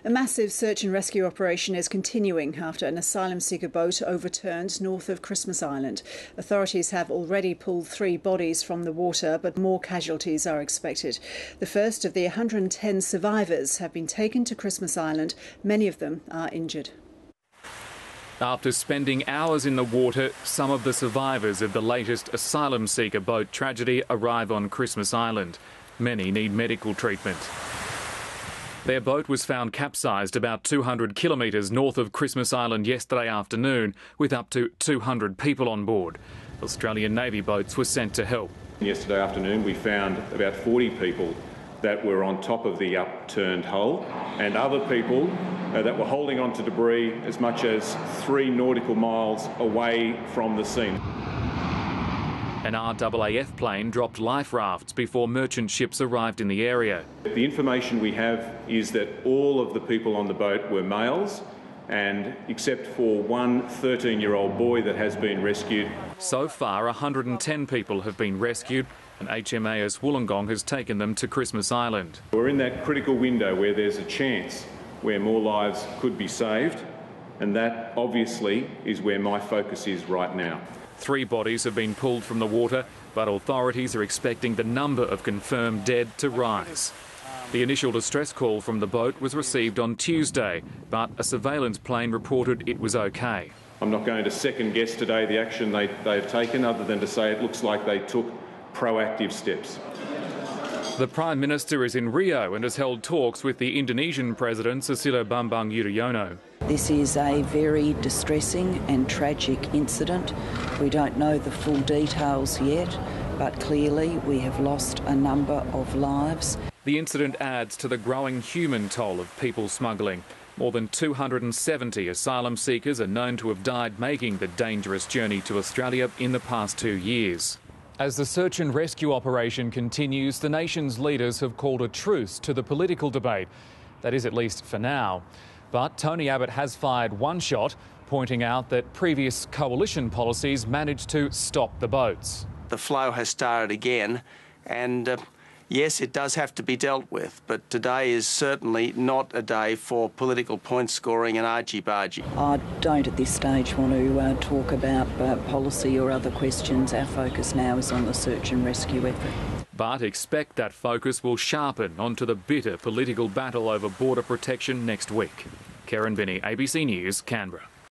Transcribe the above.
A massive search and rescue operation is continuing after an asylum seeker boat overturned north of Christmas Island. Authorities have already pulled 3 bodies from the water, but more casualties are expected. The first of the 110 survivors have been taken to Christmas Island. Many of them are injured. After spending hours in the water, some of the survivors of the latest asylum seeker boat tragedy arrive on Christmas Island. Many need medical treatment. Their boat was found capsized about 200 kilometres north of Christmas Island yesterday afternoon, with up to 200 people on board. Australian Navy boats were sent to help. Yesterday afternoon we found about 40 people that were on top of the upturned hull, and other people that were holding on to debris as much as 3 nautical miles away from the scene. An RAAF plane dropped life rafts before merchant ships arrived in the area. The information we have is that all of the people on the boat were males, and except for one 13-year-old boy that has been rescued. So far, 110 people have been rescued, and HMAS Wollongong has taken them to Christmas Island. We're in that critical window where there's a chance where more lives could be saved, and that obviously is where my focus is right now. 3 bodies have been pulled from the water, but authorities are expecting the number of confirmed dead to rise. The initial distress call from the boat was received on Tuesday, but a surveillance plane reported it was okay. I'm not going to second guess today the action they've taken, other than to say it looks like they took proactive steps. The Prime Minister is in Rio and has held talks with the Indonesian President Susilo Bambang Yudhoyono. This is a very distressing and tragic incident. We don't know the full details yet, but clearly we have lost a number of lives. The incident adds to the growing human toll of people smuggling. More than 270 asylum seekers are known to have died making the dangerous journey to Australia in the past 2 years. As the search and rescue operation continues, the nation's leaders have called a truce to the political debate. That is, at least for now. But Tony Abbott has fired one shot, pointing out that previous coalition policies managed to stop the boats. The flow has started again, and yes, it does have to be dealt with, but today is certainly not a day for political point scoring and argy-bargy. I don't at this stage want to talk about policy or other questions. Our focus now is on the search and rescue effort. But expect that focus will sharpen onto the bitter political battle over border protection next week. Karen Binney, ABC News, Canberra.